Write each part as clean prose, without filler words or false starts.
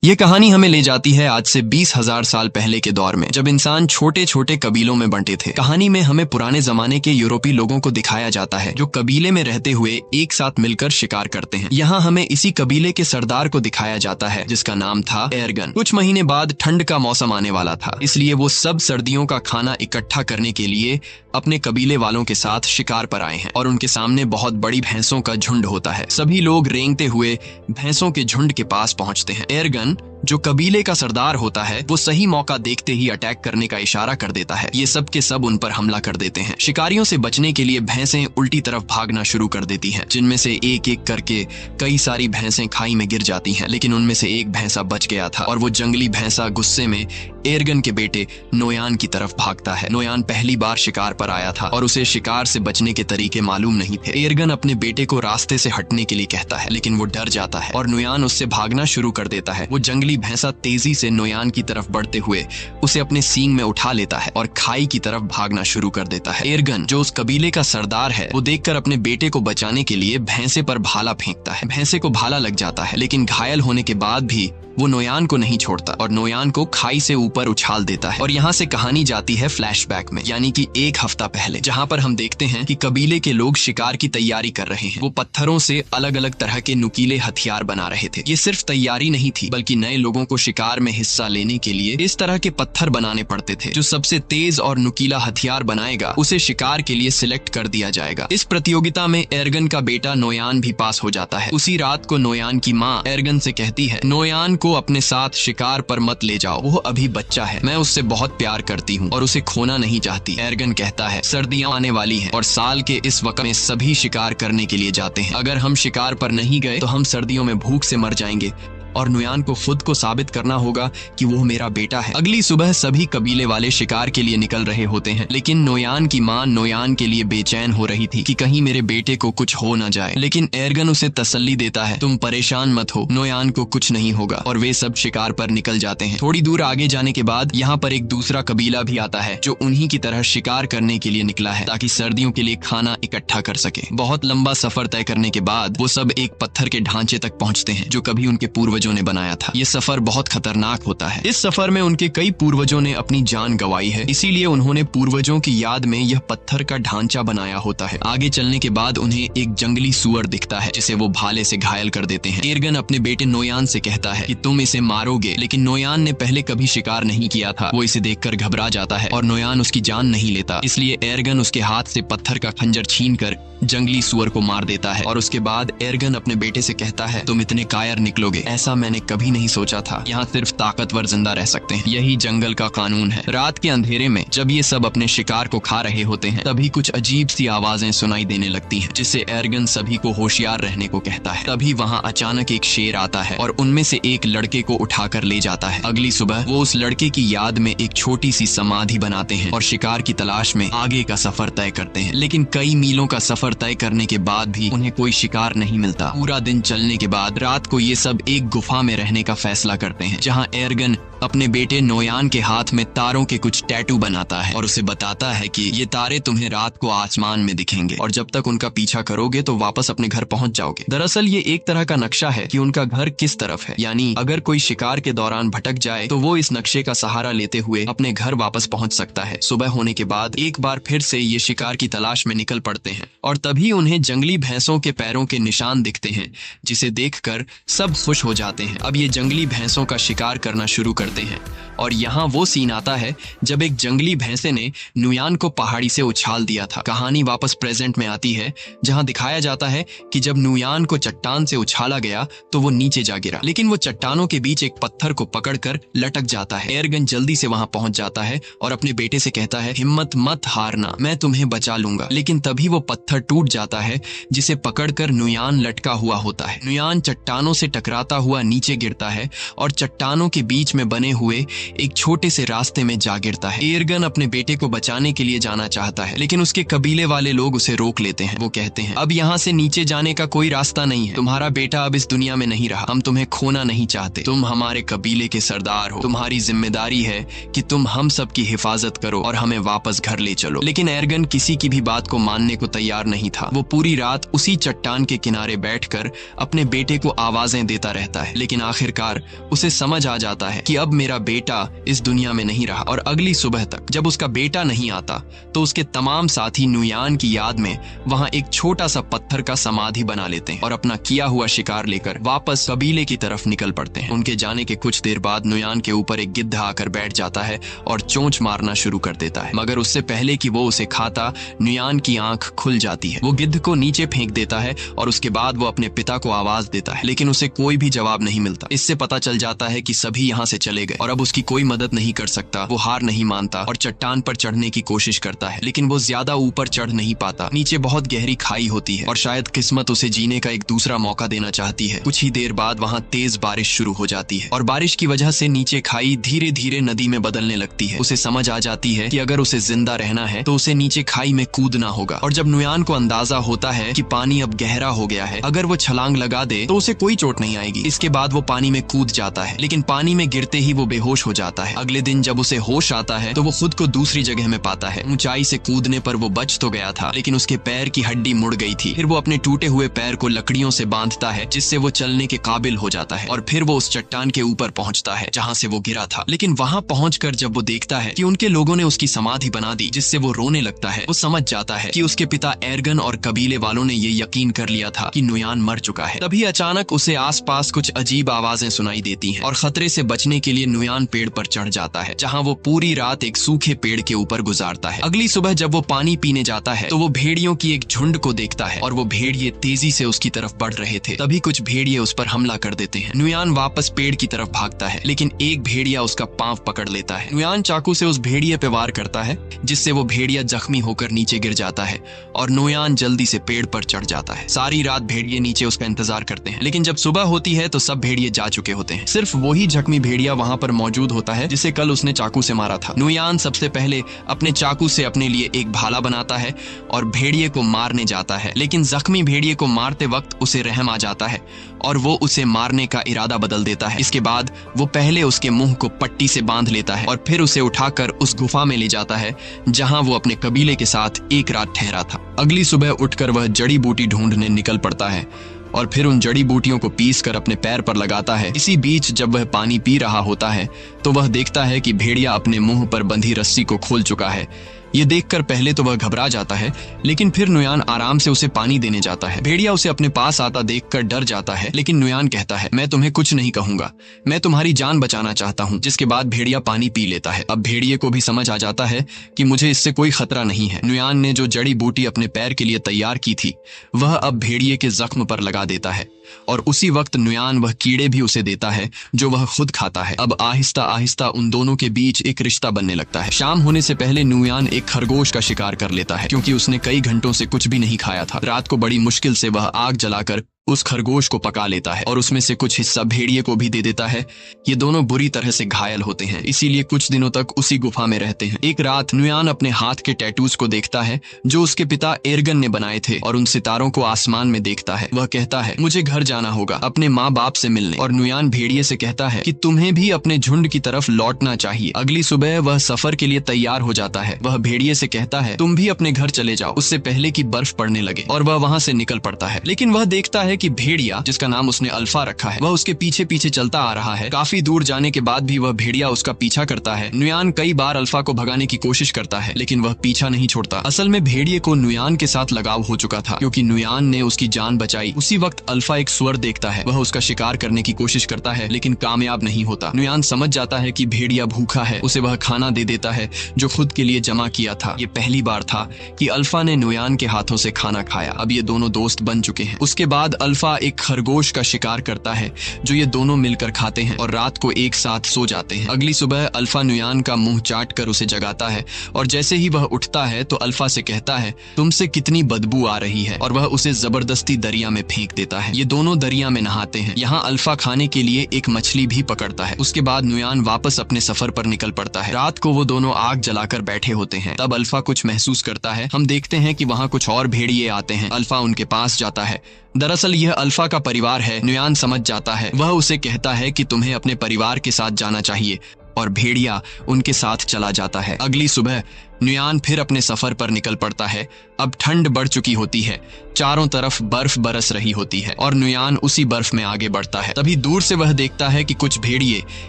ये कहानी हमें ले जाती है आज से 20,000 साल पहले के दौर में, जब इंसान छोटे छोटे कबीलों में बंटे थे। कहानी में हमें पुराने जमाने के यूरोपीय लोगों को दिखाया जाता है जो कबीले में रहते हुए एक साथ मिलकर शिकार करते हैं। यहाँ हमें इसी कबीले के सरदार को दिखाया जाता है जिसका नाम था एर्गन। कुछ महीने बाद ठंड का मौसम आने वाला था, इसलिए वो सब सर्दियों का खाना इकट्ठा करने के लिए अपने कबीले वालों के साथ शिकार पर आए हैं और उनके सामने बहुत बड़ी भैंसों का झुंड होता है। सभी लोग रेंगते हुए भैंसों के झुंड के पास पहुंचते हैं। एर्गन जो कबीले का सरदार होता है वो सही मौका देखते ही अटैक करने का इशारा कर देता है। ये सब के सब उन पर हमला कर देते हैं। शिकारियों से बचने के लिए भैंसें उल्टी तरफ भागना शुरू कर देती हैं, जिनमें से एक एक करके कई सारी भैंसें खाई में गिर जाती हैं, लेकिन उनमें से एक भैंसा बच गया था और वो जंगली भैंसा गुस्से में एर्गन के बेटे नोयान की तरफ भागता है। नोयान पहली बार शिकार पर आया था और उसे शिकार से बचने के तरीके मालूम नहीं थे। एर्गन अपने बेटे को रास्ते से हटने के लिए कहता है, लेकिन वो डर जाता है और नोयान उससे भागना शुरू कर देता है। वो जंगली भैंसा तेजी से नोयान की तरफ बढ़ते हुए उसे अपने सींग में उठा लेता है और खाई की तरफ भागना शुरू कर देता है। एर्गन जो उस कबीले का सरदार है वो देखकर अपने बेटे को बचाने के लिए भैंसे पर भाला फेंकता है। भैंसे को भाला लग जाता है, लेकिन घायल होने के बाद भी वो नोयान को नहीं छोड़ता और नोयान को खाई से ऊपर उछाल देता है। और यहाँ से कहानी जाती है फ्लैशबैक में, यानी कि एक हफ्ता पहले, जहाँ पर हम देखते हैं कि कबीले के लोग शिकार की तैयारी कर रहे हैं। वो पत्थरों से अलग अलग तरह के नुकीले हथियार बना रहे थे। ये सिर्फ तैयारी नहीं थी, बल्कि नए लोगों को शिकार में हिस्सा लेने के लिए इस तरह के पत्थर बनाने पड़ते थे। जो सबसे तेज और नुकीला हथियार बनाएगा उसे शिकार के लिए सिलेक्ट कर दिया जाएगा। इस प्रतियोगिता में एर्गन का बेटा नोयान भी पास हो जाता है। उसी रात को नोयान की माँ एर्गन से कहती है, नोयान को अपने साथ शिकार पर मत ले जाओ, वो अभी बच्चा है, मैं उससे बहुत प्यार करती हूँ और उसे खोना नहीं चाहती। एर्गन कहता है, सर्दियां आने वाली हैं और साल के इस वक्त में सभी शिकार करने के लिए जाते हैं। अगर हम शिकार पर नहीं गए तो हम सर्दियों में भूख से मर जाएंगे और नोयान को खुद को साबित करना होगा कि वो मेरा बेटा है। अगली सुबह सभी कबीले वाले शिकार के लिए निकल रहे होते हैं, लेकिन नोयान की माँ नोयान के लिए बेचैन हो रही थी कि कहीं मेरे बेटे को कुछ हो ना जाए। लेकिन एर्गन उसे तसल्ली देता है, तुम परेशान मत हो, नोयान को कुछ नहीं होगा। और वे सब शिकार पर निकल जाते हैं। थोड़ी दूर आगे जाने के बाद यहाँ पर एक दूसरा कबीला भी आता है जो उन्हीं की तरह शिकार करने के लिए निकला है ताकि सर्दियों के लिए खाना इकट्ठा कर सके। बहुत लंबा सफर तय करने के बाद वो सब एक पत्थर के ढांचे तक पहुंचते हैं जो कभी उनके पूर्वजों ने बनाया था। ये सफर बहुत खतरनाक होता है। इस सफर में उनके कई पूर्वजों ने अपनी जान गंवाई है, इसीलिए उन्होंने पूर्वजों की याद में यह पत्थर का ढांचा बनाया होता है। आगे चलने के बाद उन्हें एक जंगली सूअर दिखता है जिसे वो भाले से घायल कर देते हैं। एर्गन अपने बेटे नोयान से कहता है कि तुम इसे मारोगे, लेकिन नोयान ने पहले कभी शिकार नहीं किया था। वो इसे देखकर घबरा जाता है और नोयान उसकी जान नहीं लेता, इसलिए एर्गन उसके हाथ से पत्थर का खंजर छीनकर जंगली सूअर को मार देता है। और उसके बाद एर्गन अपने बेटे से कहता है, तुम इतने कायर निकलोगे, ऐसा मैंने कभी नहीं सोचा था। यहाँ सिर्फ ताकतवर जिंदा रह सकते हैं, यही जंगल का कानून है। रात के अंधेरे में जब ये सब अपने शिकार को खा रहे होते हैं, तभी कुछ अजीब सी आवाजें सुनाई देने लगती हैं, जिससे एर्गन सभी को होशियार रहने को कहता है। तभी वहाँ अचानक एक शेर आता है और उनमें से एक लड़के को उठाकर ले जाता है। अगली सुबह वो उस लड़के की याद में एक छोटी सी समाधि बनाते हैं और शिकार की तलाश में आगे का सफर तय करते हैं। लेकिन कई मीलों का सफर तय करने के बाद भी उन्हें कोई शिकार नहीं मिलता। पूरा दिन चलने के बाद रात को ये सब एक गुफा में रहने का फैसला करते हैं, जहां एर्गन अपने बेटे नोयान के हाथ में तारों के कुछ टैटू बनाता है और उसे बताता है कि ये तारे तुम्हें रात को आसमान में दिखेंगे और जब तक उनका पीछा करोगे तो वापस अपने घर पहुंच जाओगे। दरअसल ये एक तरह का नक्शा है कि उनका घर किस तरफ है, यानी अगर कोई शिकार के दौरान भटक जाए तो वो इस नक्शे का सहारा लेते हुए अपने घर वापस पहुंच सकता है। सुबह होने के बाद एक बार फिर से ये शिकार की तलाश में निकल पड़ते हैं और तभी उन्हें जंगली भैंसों के पैरों के निशान दिखते हैं, जिसे देखकर सब खुश हो जाते हैं। अब ये जंगली भैंसों का शिकार करना शुरू करते हैं और यहाँ वो सीन आता है जब एक जंगली भैंसे ने नोयान को पहाड़ी से उछाल दिया था। कहानी वापस प्रेजेंट में आती है, जहाँ दिखाया जाता है कि जब नोयान को चट्टान से उछाला गया तो वो नीचे जा गिरा, लेकिन वो चट्टानों के बीच एक पत्थर को पकड़कर लटक जाता है। एर्गन जल्दी से वहां पहुंच जाता है और अपने बेटे से कहता है, हिम्मत मत हारना, मैं तुम्हें बचा लूंगा। लेकिन तभी वो पत्थर टूट जाता है जिसे पकड़कर नोयान लटका हुआ होता है। नोयान चट्टानों से टकराता हुआ नीचे गिरता है और चट्टानों के बीच में बने हुए एक छोटे से रास्ते में जा गिरता है। एर्गन अपने बेटे को बचाने के लिए जाना चाहता है, लेकिन उसके कबीले वाले लोग उसे रोक लेते हैं। वो कहते हैं, अब यहाँ से नीचे जाने का कोई रास्ता नहीं है। तुम्हारा बेटा अब इस दुनिया में नहीं रहा। हम तुम्हें खोना नहीं चाहते। तुम हमारे कबीले के सरदार हो। तुम्हारी जिम्मेदारी है कि तुम हम सब की हिफाजत करो और हमें वापस घर ले चलो। लेकिन एर्गन किसी की भी बात को मानने को तैयार नहीं था। वो पूरी रात उसी चट्टान के किनारे बैठकर अपने बेटे को आवाजें देता रहता है, लेकिन आखिरकार उसे समझ आ जाता है कि अब मेरा बेटा इस दुनिया में नहीं रहा। और अगली सुबह तक जब उसका बेटा नहीं आता तो उसके तमाम साथी नुयान की याद में वहां एक छोटा सा पत्थर का समाधि बना लेते हैं और अपना किया हुआ शिकार लेकर वापस कबीले की तरफ निकल पड़ते हैं। उनके जाने के कुछ देर बाद नुयान के ऊपर एक गिद्ध आकर बैठ जाता है और चोंच मारना शुरू कर देता है, मगर उससे पहले कि वो उसे खाता नुयान की आंख खुल जाती है। वो गिद्ध को नीचे फेंक देता है और उसके बाद वो अपने पिता को आवाज देता है, लेकिन उसे कोई भी जवाब नहीं मिलता। इससे पता चल जाता है कि सभी यहाँ से चले गए और अब उसकी कोई मदद नहीं कर सकता। वो हार नहीं मानता और चट्टान पर चढ़ने की कोशिश करता है, लेकिन वो ज्यादा ऊपर चढ़ नहीं पाता। नीचे बहुत गहरी खाई होती है और शायद किस्मत उसे जीने का एक दूसरा मौका देना चाहती है। कुछ ही देर बाद वहाँ तेज बारिश शुरू हो जाती है और बारिश की वजह से नीचे खाई धीरे धीरे नदी में बदलने लगती है। उसे समझ आ जाती है कि अगर उसे जिंदा रहना है तो उसे नीचे खाई में कूदना होगा। और जब नुयान को अंदाजा होता है कि पानी अब गहरा हो गया है, अगर वो छलांग लगा दे तो उसे कोई चोट नहीं आएगी। इसके बाद वो पानी में कूद जाता है, लेकिन पानी में गिरते ही वो बेहोश हो जाता है। अगले दिन जब उसे होश आता है तो वो खुद को दूसरी जगह में पाता है। ऊंचाई से कूदने पर वो बच तो गया था, लेकिन उसके पैर की हड्डी मुड़ गई थी। फिर वो अपने टूटे हुए पैर को लकड़ियों से बांधता है, जिससे वो चलने के काबिल हो जाता है। और फिर वो उस चट्टान के ऊपर पहुंचता है जहां से वो गिरा था। लेकिन वहां पहुंचकर जब वो देखता है कि उनके लोगों ने उसकी समाधि बना दी, जिससे वो रोने लगता है, वो समझ जाता है कि उसके पिता एर्गन और कबीले वालों ने ये यकीन कर लिया था कि नुयान मर चुका है। तभी अचानक उसे आसपास कुछ अजीब आवाजें सुनाई देती हैं और खतरे से बचने के लिए नुयान पेड़ पर चढ़ जाता है, जहां वो पूरी रात एक सूखे पेड़ के ऊपर गुजारता है। अगली सुबह जब वो पानी पीने जाता है तो वो भेड़ियों की एक झुंड को देखता है और वो भेड़िए तेजी से उसकी तरफ बढ़ रहे थे। तभी कुछ भेड़िए उस पर हमला कर देते हैं। नुयान वापस पेड़ की तरफ भागता है, लेकिन एक भेड़िया उसका पांव पकड़ लेता है। नुयान चाकू से उस भेड़िए पे वार करता है, जिससे वो भेड़िया जख्मी होकर नीचे गिर जाता है और नुयान जल्दी से पेड़ पर चढ़ जाता है। सारी रात भेड़िए नीचे उसका इंतजार करते हैं, लेकिन जब सुबह होती है तो सब भेड़िए जा चुके होते हैं। सिर्फ वही जख्मी भेड़िया वहां पर मौजूद होता है जिसे कल उसने चाकू से मारा था। नुयान सबसे पहले अपने चाकू से अपने लिए एक भाला बनाता है और भेड़िए को मारने जाता है, लेकिन जख्मी भेड़िए को मारते वक्त उसे रहम आ जाता है और वो उसे मारने का इरादा बदल देता है। इसके बाद वो पहले उसके मुंह को पट्टी से बांध लेता है और फिर उसे उठाकर उस गुफा में ले जाता है जहां वो अपने कबीले के साथ एक रात ठहरा था। अगली सुबह उठकर वह जड़ी बूटी ढूंढने निकल पड़ता है और फिर उन जड़ी बूटियों को पीस कर अपने पैर पर लगाता है। इसी बीच जब वह पानी पी रहा होता है तो वह देखता है कि भेड़िया अपने मुंह पर बंधी रस्सी को खोल चुका है। ये देखकर पहले तो वह घबरा जाता है, लेकिन फिर नुयान आराम से उसे पानी देने जाता है। भेड़िया उसे अपने पास आता देखकर डर जाता है, लेकिन नुयान कहता है, मैं तुम्हें कुछ नहीं कहूंगा, मैं तुम्हारी जान बचाना चाहता हूँ। जिसके बाद भेड़िया पानी पी लेता है। अब भेड़िए को भी समझ आ जाता है कि मुझे इससे कोई खतरा नहीं है। नुयान ने जो जड़ी बूटी अपने पैर के लिए तैयार की थी वह अब भेड़िए के जख्म पर लगा देता है और उसी वक्त नुयान वह कीड़े भी उसे देता है जो वह खुद खाता है। अब आहिस्ता आहिस्ता उन दोनों के बीच एक रिश्ता बनने लगता है। शाम होने से पहले नुयान एक खरगोश का शिकार कर लेता है, क्योंकि उसने कई घंटों से कुछ भी नहीं खाया था। रात को बड़ी मुश्किल से वह आग जलाकर उस खरगोश को पका लेता है और उसमें से कुछ हिस्सा भेड़िए को भी दे देता है। ये दोनों बुरी तरह से घायल होते हैं, इसीलिए कुछ दिनों तक उसी गुफा में रहते हैं। एक रात नुयान अपने हाथ के टैटूज को देखता है जो उसके पिता एर्गन ने बनाए थे और उन सितारों को आसमान में देखता है। वह कहता है, मुझे घर जाना होगा अपने माँ बाप से मिलने। और नुयान भेड़िए से कहता है कि तुम्हें भी अपने झुंड की तरफ लौटना चाहिए। अगली सुबह वह सफर के लिए तैयार हो जाता है। वह भेड़िए से कहता है, तुम भी अपने घर चले जाओ उससे पहले कि बर्फ पड़ने लगे, और वह वहां से निकल पड़ता है। लेकिन वह देखता है कि भेड़िया, जिसका नाम उसने अल्फा रखा है, वह उसके पीछे पीछे चलता आ रहा है। काफी दूर जाने के बाद भी वह भेड़िया उसका पीछा करता है। नुयान कई बार अल्फा को भगाने की कोशिश करता है, लेकिन वह पीछा नहीं छोड़ता। असल में भेड़िए को नुयान के साथ लगाव हो चुका था, क्योंकि नुयान ने उसकी जान बचाई। उसी वक्त अल्फा एक सुअर देखता है। वह उसका शिकार करने की कोशिश करता है, लेकिन कामयाब नहीं होता। नुयान समझ जाता है कि भेड़िया भूखा है। उसे वह खाना दे देता है जो खुद के लिए जमा किया था। ये पहली बार था कि अल्फा ने नुयान के हाथों से खाना खाया। अब ये दोनों दोस्त बन चुके हैं। उसके बाद अल्फा एक खरगोश का शिकार करता है जो ये दोनों मिलकर खाते हैं और रात को एक साथ सो जाते हैं। अगली सुबह अल्फा नुयान का मुंह चाट कर उसे जगाता है और जैसे ही वह उठता है तो अल्फा से कहता है तुमसे कितनी बदबू आ रही है, और वह उसे जबरदस्ती दरिया में फेंक देता है। ये दोनों दरिया में नहाते हैं। यहाँ अल्फा खाने के लिए एक मछली भी पकड़ता है। उसके बाद नुयान वापस अपने सफर पर निकल पड़ता है। रात को वो दोनों आग जलाकर बैठे होते हैं। तब अल्फा कुछ महसूस करता है। हम देखते हैं कि वहाँ कुछ और भेड़िए आते हैं। अल्फा उनके पास जाता है। दरअसल यह अल्फा का परिवार है। नुयान समझ जाता है। वह उसे कहता है कि तुम्हें अपने परिवार के साथ जाना चाहिए और भेड़िया उनके साथ चला जाता है। अगली सुबह नुयान फिर अपने सफर पर निकल पड़ता है। अब ठंड बढ़ चुकी होती है। चारों तरफ बर्फ बरस रही होती है और नुयान उसी बर्फ में आगे बढ़ता है। तभी दूर से वह देखता है कि कुछ भेड़िए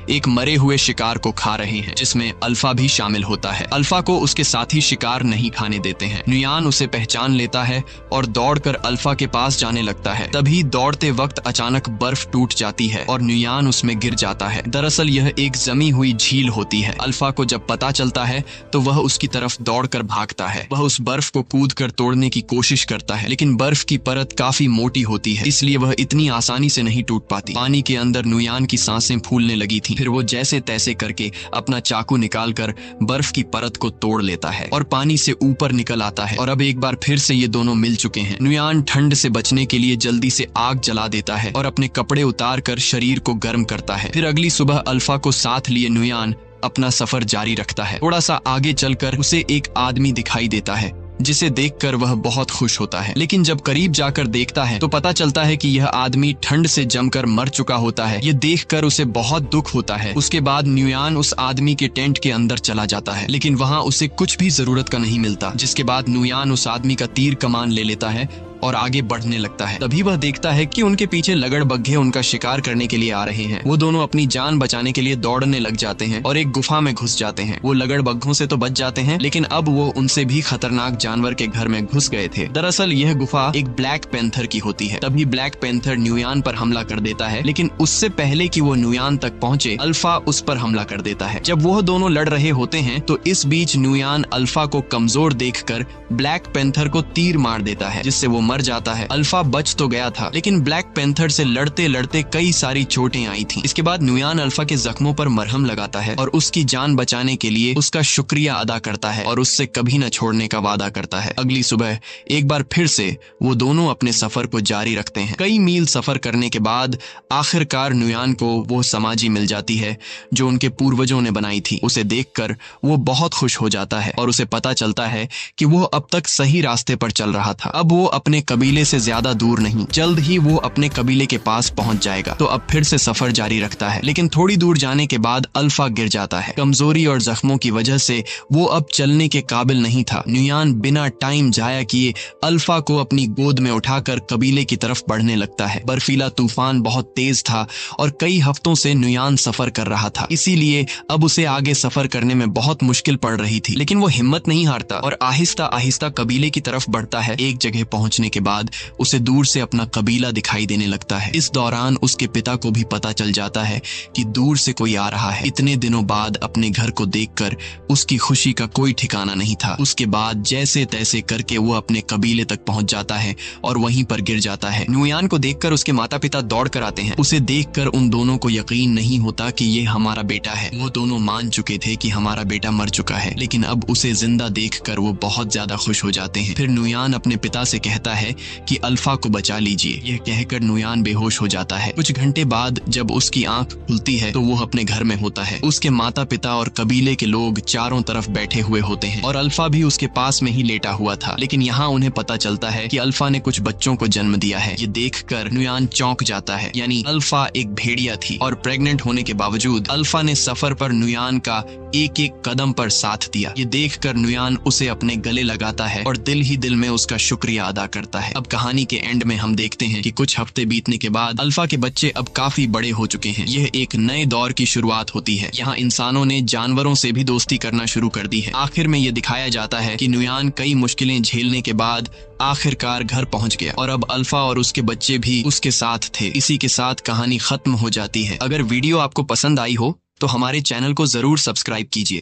एक मरे हुए शिकार को खा रहे हैं, जिसमें अल्फा भी शामिल होता है। अल्फा को उसके साथी शिकार नहीं खाने देते हैं। नुयान उसे पहचान लेता है और दौड़कर अल्फा के पास जाने लगता है। तभी दौड़ते वक्त अचानक बर्फ टूट जाती है और नुयान उसमें गिर जाता है। दरअसल यह एक जमी हुई झील होती है। अल्फा को जब पता चलता है तो वह उसकी तरफ दौड़कर भागता है। वह उस बर्फ को कूदकर तोड़ने की कोशिश करता है, लेकिन बर्फ की परत काफी मोटी होती है, इसलिए वह इतनी आसानी से नहीं टूट पाती। पानी के अंदर नुयान की सांसें फूलने लगी थीं। फिर वो जैसे तैसे करके अपना चाकू निकालकर बर्फ की परत को तोड़ लेता है और पानी से ऊपर निकल आता है। और अब एक बार फिर से ये दोनों मिल चुके हैं। नुयान ठंड से बचने के लिए जल्दी से आग जला देता है और अपने कपड़े उतार कर शरीर को गर्म करता है। फिर अगली सुबह अल्फा को साथ लिए नुयान अपना सफर जारी रखता है। थोड़ा सा आगे चलकर उसे एक आदमी दिखाई देता है, जिसे देखकर वह बहुत खुश होता है। लेकिन जब करीब जाकर देखता है तो पता चलता है कि यह आदमी ठंड से जमकर मर चुका होता है। ये देखकर उसे बहुत दुख होता है। उसके बाद नुयान उस आदमी के टेंट के अंदर चला जाता है, लेकिन वहाँ उसे कुछ भी जरूरत का नहीं मिलता। जिसके बाद नुयान उस आदमी का तीर कमान ले लेता है और आगे बढ़ने लगता है। तभी वह देखता है कि उनके पीछे लगड़बग्घे उनका शिकार करने के लिए आ रहे हैं। वो दोनों अपनी जान बचाने के लिए दौड़ने लग जाते हैं और एक गुफा में घुस जाते हैं। वो लगड़बग्घों से तो बच जाते हैं, लेकिन अब वो उनसे भी खतरनाक जानवर के घर में घुस गए थे। दरअसल यह गुफा एक ब्लैक पैंथर की होती है। तभी ब्लैक पैंथर नुयान पर हमला कर देता है, लेकिन उससे पहले कि वो नुयान तक पहुंचे अल्फा उस पर हमला कर देता है। जब वह दोनों लड़ रहे होते हैं तो इस बीच नुयान अल्फा को कमजोर देखकर ब्लैक पैंथर को तीर मार देता है, जिससे वो मर जाता है। अल्फा बच तो गया था, लेकिन ब्लैक पैंथर से लड़ते लड़ते कई सारी चोटें आई थीं। इसके बाद नुयान अल्फा के जख्मों पर मरहम लगाता है और उसकी जान बचाने के लिए उसका शुक्रिया अदा करता है और उससे कभी न छोड़ने का वादा करता है। अगली सुबह एक बार फिर से वो दोनों अपने सफर को जारी रखते हैं। कई मील सफर करने के बाद आखिरकार नुयान को वो समाधि मिल जाती है जो उनके पूर्वजों ने बनाई थी। उसे देखकर वो बहुत खुश हो जाता है और उसे पता चलता है कि वो अब तक सही रास्ते पर चल रहा था। अब वो अपने कबीले से ज्यादा दूर नहीं, जल्द ही वो अपने कबीले के पास पहुंच जाएगा। तो अब फिर से सफर जारी रखता है, लेकिन थोड़ी दूर जाने के बाद अल्फा गिर जाता है। कमजोरी और जख्मों की वजह से वो अब चलने के काबिल नहीं था। नुयान बिना टाइम जाया किए अल्फा को अपनी गोद में उठाकर कबीले की तरफ बढ़ने लगता है। बर्फीला तूफान बहुत तेज था और कई हफ्तों से नुयान सफर कर रहा था, इसीलिए अब उसे आगे सफर करने में बहुत मुश्किल पड़ रही थी। लेकिन वो हिम्मत नहीं हारता और आहिस्ता आहिस्ता कबीले की तरफ बढ़ता है। एक जगह पहुंचने के बाद उसे दूर से अपना कबीला दिखाई देने लगता है। इस दौरान उसके पिता को भी पता चल जाता है कि दूर से कोई आ रहा है। इतने दिनों बाद अपने घर को देखकर उसकी खुशी का कोई ठिकाना नहीं था। उसके बाद जैसे तैसे करके वो अपने कबीले तक पहुंच जाता है और वहीं पर गिर जाता है। नुयान को देखकर उसके माता पिता दौड़ कर आते हैं। उसे देखकर उन दोनों को यकीन नहीं होता कि ये हमारा बेटा है। वो दोनों मान चुके थे कि हमारा बेटा मर चुका है, लेकिन अब उसे जिंदा देखकर वो बहुत ज्यादा खुश हो जाते हैं। फिर नुयान अपने पिता से कहता है कि अल्फा को बचा लीजिए। यह कहकर नुयान बेहोश हो जाता है। कुछ घंटे बाद जब उसकी आंख खुलती है तो वो अपने घर में होता है। उसके माता पिता और कबीले के लोग चारों तरफ बैठे हुए होते हैं और अल्फा भी उसके पास में ही लेटा हुआ था। लेकिन यहाँ उन्हें पता चलता है कि अल्फा ने कुछ बच्चों को जन्म दिया है। ये देखकर नुयान चौंक जाता है। यानी अल्फा एक भेड़िया थी और प्रेग्नेंट होने के बावजूद अल्फा ने सफर पर नुयान का एक एक कदम पर साथ दिया। ये देखकर नुयान उसे अपने गले लगाता है और दिल ही दिल में उसका शुक्रिया अदा करता है। अब कहानी के एंड में हम देखते हैं कि कुछ हफ्ते बीतने के बाद अल्फा के बच्चे अब काफी बड़े हो चुके हैं। यह एक नए दौर की शुरुआत होती है। यहाँ इंसानों ने जानवरों से भी दोस्ती करना शुरू कर दी है। आखिर में यह दिखाया जाता है कि नुयान कई मुश्किलें झेलने के बाद आखिरकार घर पहुंच गया और अब अल्फा और उसके बच्चे भी उसके साथ थे। इसी के साथ कहानी खत्म हो जाती है। अगर वीडियो आपको पसंद आई हो तो हमारे चैनल को जरूर सब्सक्राइब कीजिए।